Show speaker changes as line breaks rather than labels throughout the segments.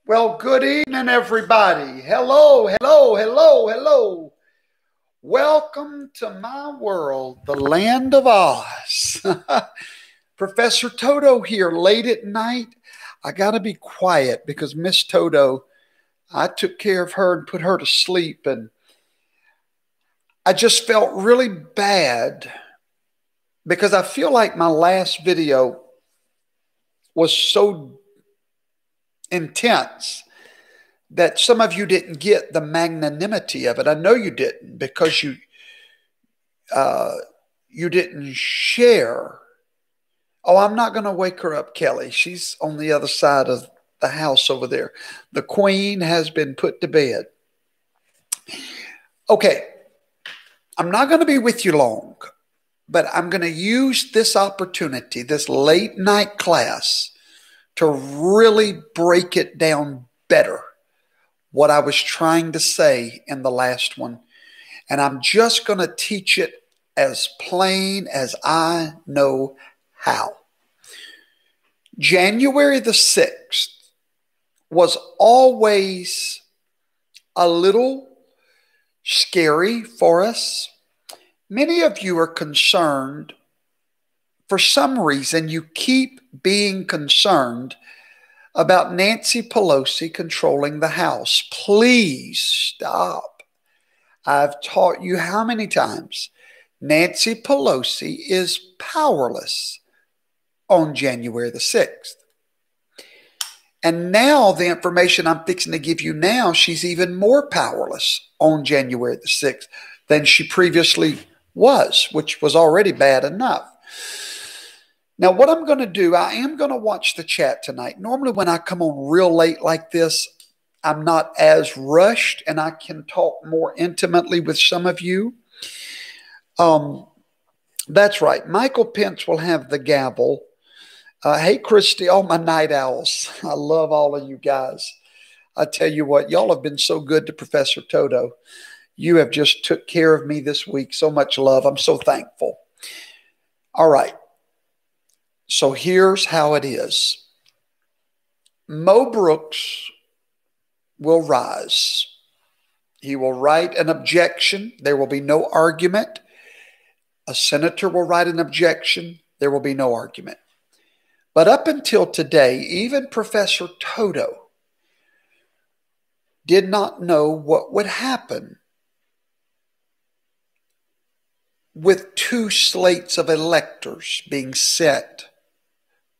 Well, good evening, everybody. Hello, hello, hello, hello. Welcome to my world, the land of Oz. Professor Toto here late at night. I got to be quiet because Miss Toto, I took care of her and put her to sleep. And I just felt really bad because I feel like my last video was so intense that some of you didn't get the magnanimity of it. I know you didn't because you didn't share. Oh, I'm not going to wake her up, Kelly. She's on the other side of the house over there. The queen has been put to bed. Okay, I'm not going to be with you long, but I'm going to use this opportunity, this late night class, to really break it down better, what I was trying to say in the last one. And I'm just going to teach it as plain as I know how. January the 6th was always a little scary for us. Many of you are concerned. For some reason, you keep being concerned about Nancy Pelosi controlling the House. Please stop. I've taught you how many times Nancy Pelosi is powerless on January the 6th. And now the information I'm fixing to give you now, she's even more powerless on January the 6th than she previously was, which was already bad enough. Now, what I'm going to do, I am going to watch the chat tonight. Normally, when I come on real late like this, I'm not as rushed and I can talk more intimately with some of you. That's right. Michael Pence will have the gavel. Hey, Christy, all my night owls. I love all of you guys. I tell you what, y'all have been so good to Professor Toto. You have just took care of me this week. So much love. I'm so thankful. All right. So here's how it is. Mo Brooks will rise. He will write an objection. There will be no argument. A senator will write an objection. There will be no argument. But up until today, even Professor Toto did not know what would happen with two slates of electors being sent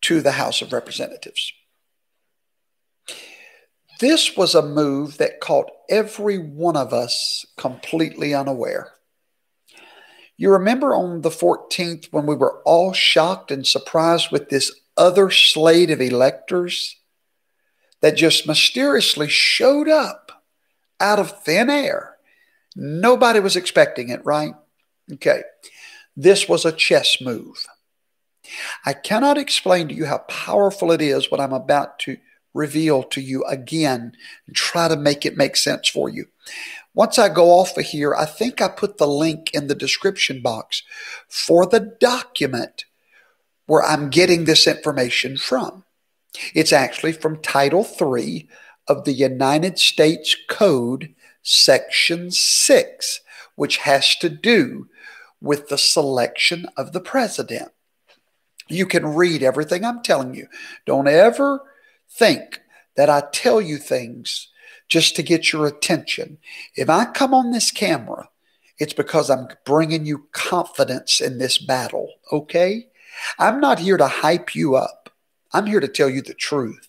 to the House of Representatives. This was a move that caught every one of us completely unaware. You remember on the 14th when we were all shocked and surprised with this other slate of electors that just mysteriously showed up out of thin air? Nobody was expecting it, right? Okay. This was a chess move. I cannot explain to you how powerful it is what I'm about to reveal to you again and try to make it make sense for you. Once I go off of here, I think I put the link in the description box for the document where I'm getting this information from. It's actually from Title III of the United States Code, Section 6, which has to do with the selection of the president. You can read everything I'm telling you. Don't ever think that I tell you things just to get your attention. If I come on this camera, it's because I'm bringing you confidence in this battle, okay? I'm not here to hype you up. I'm here to tell you the truth,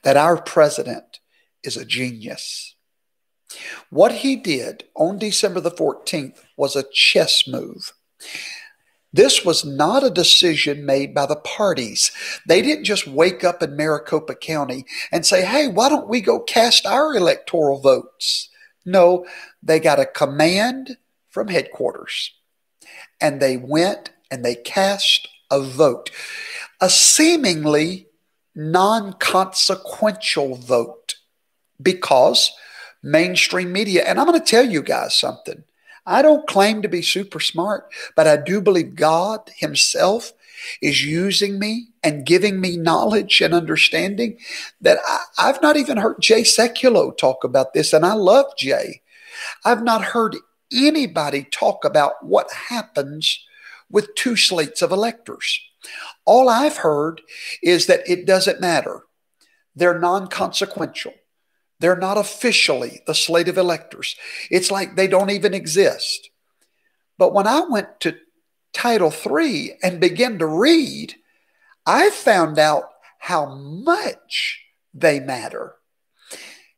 that our president is a genius. What he did on December the 14th was a chess move. This was not a decision made by the parties. They didn't just wake up in Maricopa County and say, hey, why don't we go cast our electoral votes? No, they got a command from headquarters. And they went and they cast a vote, a seemingly non-consequential vote, because mainstream media, and I'm going to tell you guys something. I don't claim to be super smart, but I do believe God himself is using me and giving me knowledge and understanding that I've not even heard Jay Sekulow talk about this, and I love Jay. I've not heard anybody talk about what happens with two slates of electors. All I've heard is that it doesn't matter. They're non-consequential. They're not officially the slate of electors. It's like they don't even exist. But when I went to Title III and began to read, I found out how much they matter.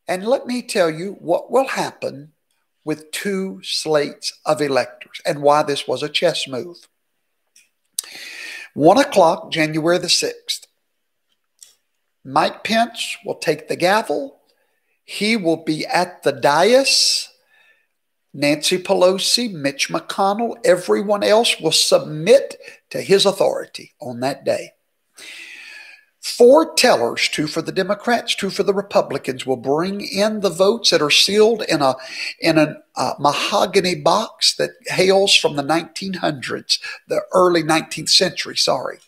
And let me tell you what will happen with two slates of electors and why this was a chess move. 1 o'clock, January the 6th. Mike Pence will take the gavel. He will be at the dais. Nancy Pelosi, Mitch McConnell, everyone else will submit to his authority on that day. 4 tellers, 2 for the Democrats, 2 for the Republicans, will bring in the votes that are sealed in a mahogany box that hails from the 1900s, the early 19th century, sorry.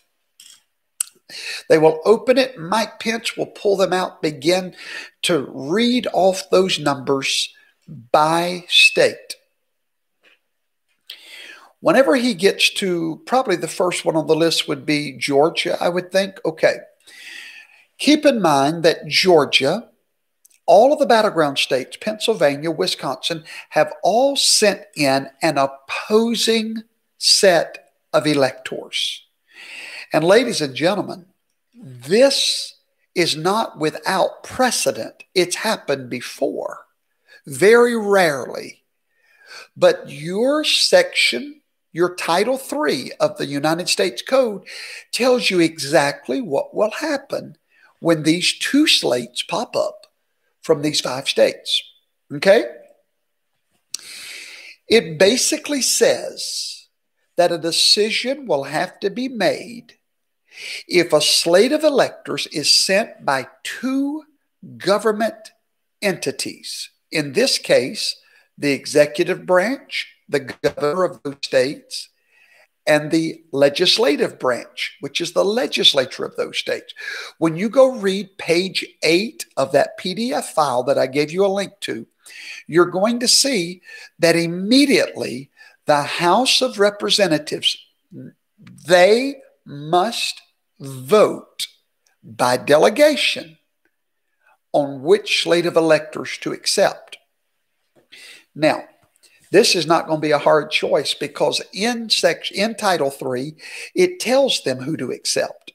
They will open it. Mike Pence will pull them out, begin to read off those numbers by state. Whenever he gets to, probably the first one on the list would be Georgia, I would think. Okay. Keep in mind that Georgia, all of the battleground states, Pennsylvania, Wisconsin, have all sent in an opposing set of electors. And ladies and gentlemen, this is not without precedent. It's happened before, very rarely. But your section, your Title III of the United States Code tells you exactly what will happen when these two slates pop up from these 5 states. Okay? It basically says that a decision will have to be made if a slate of electors is sent by 2 government entities. In this case, the executive branch, the governor of those states, and the legislative branch, which is the legislature of those states. When you go read page 8 of that PDF file that I gave you a link to, you're going to see that immediately the House of Representatives, they must vote by delegation on which slate of electors to accept. Now, this is not going to be a hard choice because in Title III, it tells them who to accept.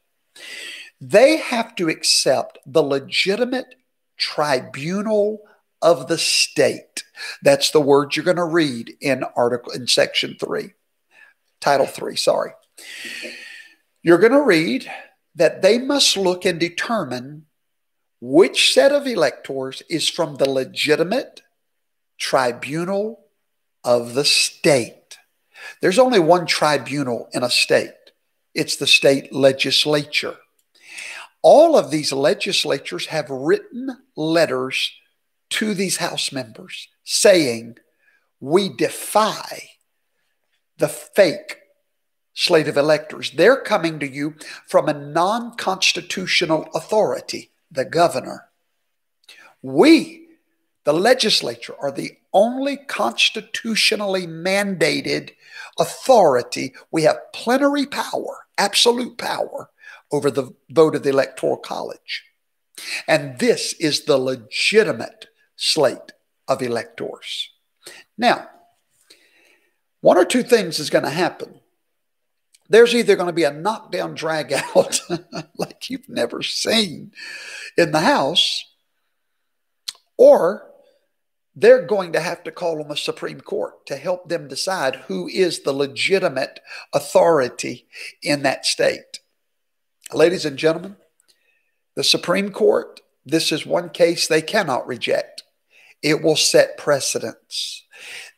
They have to accept the legitimate tribunal of the state. That's the word you're going to read in Section 3, Title 3, sorry. You're going to read that they must look and determine which set of electors is from the legitimate tribunal of the state. There's only one tribunal in a state. It's the state legislature. All of these legislatures have written letters to these House members saying, we defy the fake slate of electors. They're coming to you from a non-constitutional authority, the governor. We, the legislature, are the only constitutionally mandated authority. We have plenary power, absolute power over the vote of the Electoral College. And this is the legitimate slate of electors. Now, 1 or 2 things is going to happen. There's either going to be a knockdown drag out like you've never seen in the House, or they're going to have to call on the Supreme Court to help them decide who is the legitimate authority in that state. Ladies and gentlemen, the Supreme Court, this is one case they cannot reject. It will set precedents.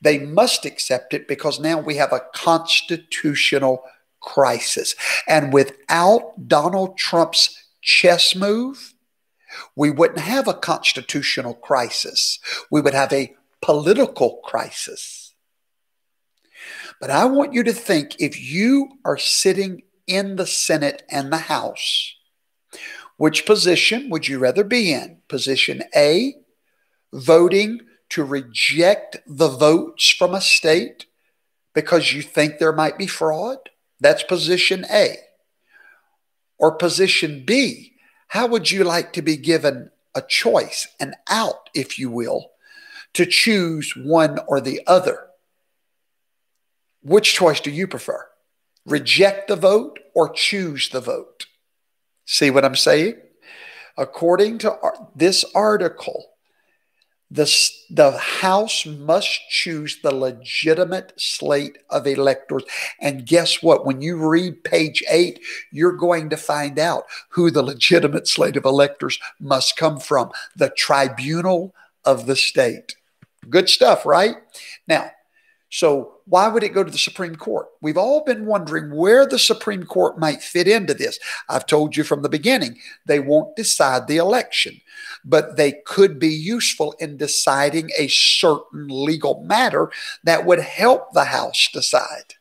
They must accept it because now we have a constitutional crisis. And without Donald Trump's chess move, we wouldn't have a constitutional crisis. We would have a political crisis. But I want you to think, if you are sitting in the Senate and the House. Which position would you rather be in? Position A, voting to reject the votes from a state because you think there might be fraud? That's position A. Or position B, how would you like to be given a choice, an out, if you will, to choose one or the other? Which choice do you prefer? Reject the vote or choose the vote? See what I'm saying? According to this article, the House must choose the legitimate slate of electors. And guess what? When you read page 8, you're going to find out who the legitimate slate of electors must come from. The tribunal of the state. Good stuff, right? Now, so why would it go to the Supreme Court? We've all been wondering where the Supreme Court might fit into this. I've told you from the beginning, they won't decide the election, but they could be useful in deciding a certain legal matter that would help the House decide.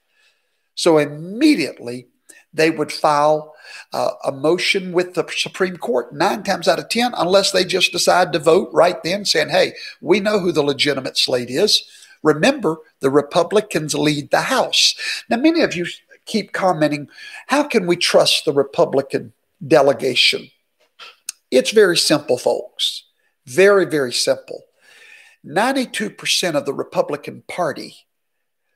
So immediately they would file a motion with the Supreme Court 9 times out of 10, unless they just decide to vote right then saying, hey, we know who the legitimate slate is. Remember, the Republicans lead the House. Now, many of you keep commenting, how can we trust the Republican delegation? It's very simple, folks. Very, very simple. 92% of the Republican Party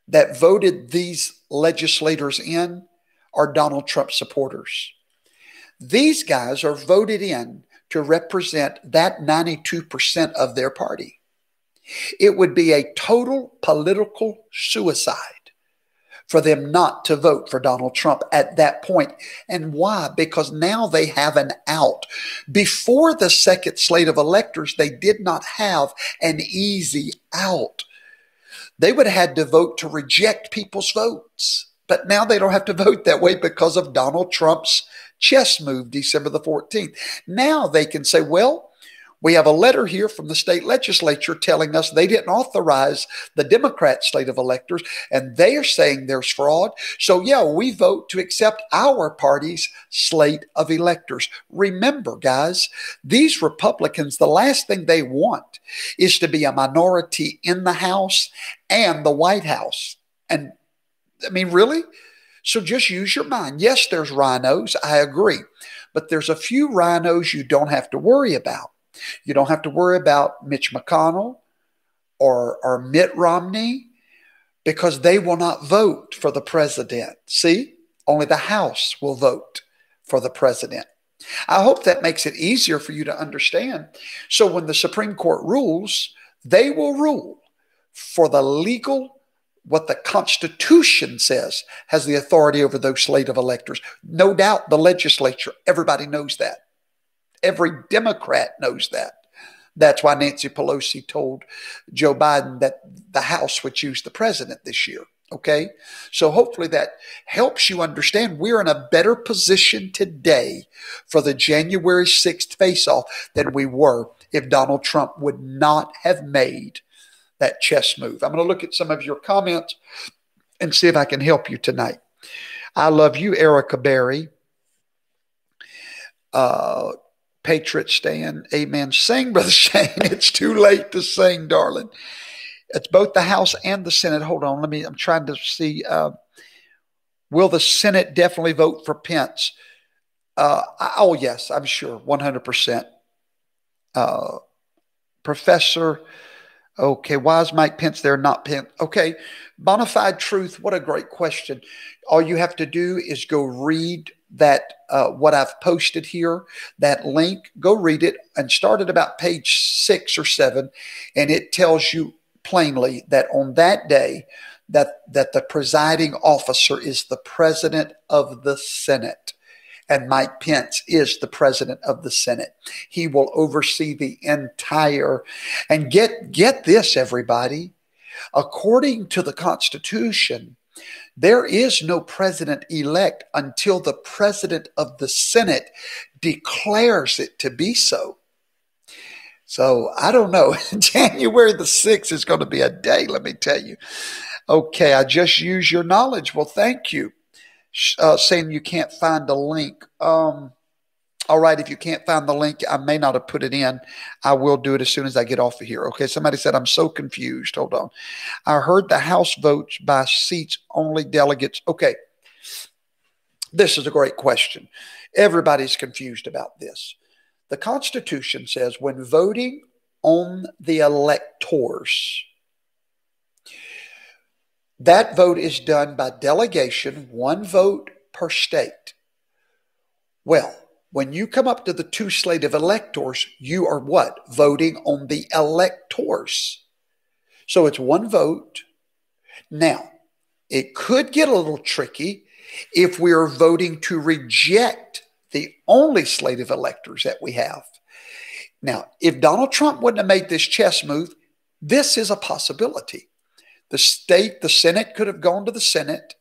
that voted these legislators in are Donald Trump supporters. These guys are voted in to represent that 92% of their party. It would be a total political suicide for them not to vote for Donald Trump at that point. And why? Because now they have an out. Before the second slate of electors, they did not have an easy out. They would have had to vote to reject people's votes. But now they don't have to vote that way because of Donald Trump's chess move, December the 14th. Now they can say, well, we have a letter here from the state legislature telling us they didn't authorize the Democrat slate of electors, and they are saying there's fraud. So, yeah, we vote to accept our party's slate of electors. Remember, guys, these Republicans, the last thing they want is to be a minority in the House and the White House. And, I mean, really? So just use your mind. Yes, there's rhinos. I agree. But there's a few rhinos you don't have to worry about. You don't have to worry about Mitch McConnell or Mitt Romney because they will not vote for the president. See, only the House will vote for the president. I hope that makes it easier for you to understand. So when the Supreme Court rules, they will rule for the legal, what the Constitution says has the authority over those slate of electors. No doubt the legislature, everybody knows that. Every Democrat knows that. That's why Nancy Pelosi told Joe Biden that the House would choose the president this year. Okay? So hopefully that helps you understand we're in a better position today for the January 6th face-off than we were if Donald Trump would not have made that chess move. I'm going to look at some of your comments and see if I can help you tonight. I love you, Erica Berry. Patriot Stan, amen. Sing, Brother Shane. It's too late to sing, darling. It's both the House and the Senate. Hold on. I'm trying to see. Will the Senate definitely vote for Pence? Oh, yes, I'm sure. 100%. Professor, okay, why is Mike Pence there, not Pence? Okay, Bonafide Truth, what a great question. All you have to do is go read that what I've posted here, that link, go read it and start at about page 6 or 7, and it tells you plainly that on that day that the presiding officer is the president of the Senate, and Mike Pence is the president of the Senate. He will oversee the entire, and get this, everybody, according to the Constitution, there is no president-elect until the president of the Senate declares it to be so. So I don't know. January the 6th is going to be a day, let me tell you. Okay, I just use your knowledge. Well, thank you. saying you can't find the link. All right, if you can't find the link, I may not have put it in. I will do it as soon as I get off of here. Okay, somebody said, I'm so confused. Hold on. I heard the House votes by seats only delegates. Okay, this is a great question. Everybody's confused about this. The Constitution says when voting on the electors, that vote is done by delegation, one vote per state. Well, when you come up to the two slate of electors, you are what? Voting on the electors. So it's one vote. Now, it could get a little tricky if we are voting to reject the only slate of electors that we have. Now, if Donald Trump wouldn't have made this chess move, this is a possibility. The Senate could have gone to the Senate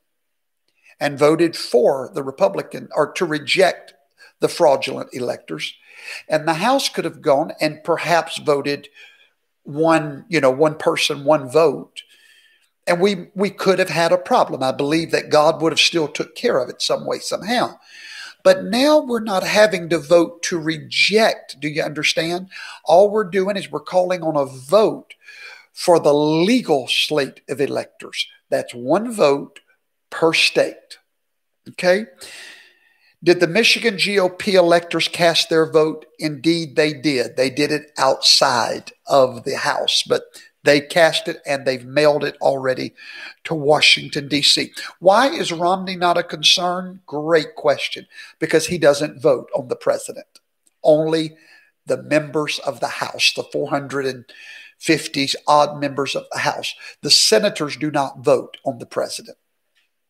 and voted for the Republican, or to reject the fraudulent electors. And the House could have gone and perhaps voted one person, one vote. And we could have had a problem. I believe that God would have still took care of it some way, somehow. But now we're not having to vote to reject. Do you understand? All we're doing is we're calling on a vote for the legal slate of electors. That's one vote per state. Okay? Did the Michigan GOP electors cast their vote? Indeed, they did. They did it outside of the House, but they cast it and they've mailed it already to Washington, D.C. Why is Romney not a concern? Great question. Because he doesn't vote on the president. Only the members of the House, the 450 odd members of the House. The senators do not vote on the president.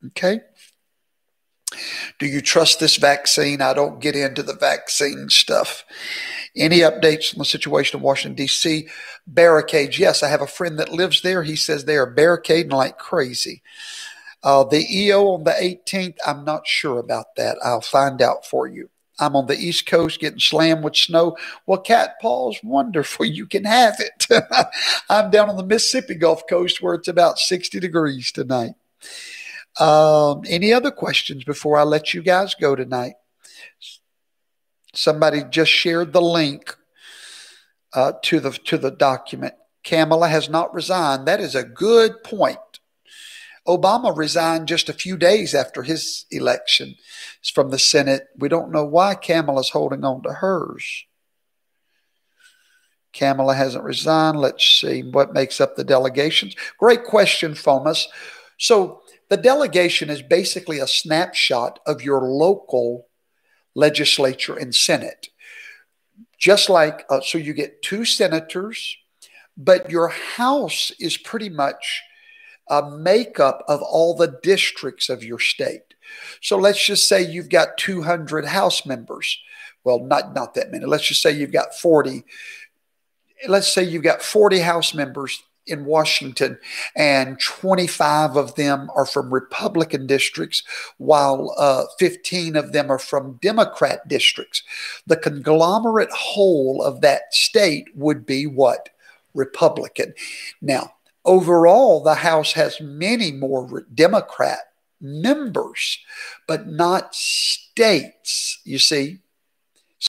Okay? Do you trust this vaccine? I don't get into the vaccine stuff. Any updates on the situation in Washington, D.C.? Barricades. Yes, I have a friend that lives there. He says they are barricading like crazy. The EO on the 18th, I'm not sure about that. I'll find out for you. I'm on the East Coast getting slammed with snow. Well, Cat Paul's wonderful. You can have it. I'm down on the Mississippi Gulf Coast where it's about 60 degrees tonight. Any other questions before I let you guys go tonight? Somebody just shared the link to the document. Kamala has not resigned. That is a good point. Obama resigned just a few days after his election from the Senate. We don't know why Kamala's holding on to hers. Kamala hasn't resigned. Let's see what makes up the delegations. Great question, Fomas. So the delegation is basically a snapshot of your local legislature and Senate. Just like, so you get two senators, but your House is pretty much a makeup of all the districts of your state. So let's just say you've got 200 House members. Well, not that many. Let's just say you've got 40. Let's say you've got 40 House members in Washington, and 25 of them are from Republican districts, while 15 of them are from Democrat districts. The conglomerate whole of that state would be what? Republican. Now, overall, the House has many more Democrat members, but not states, you see.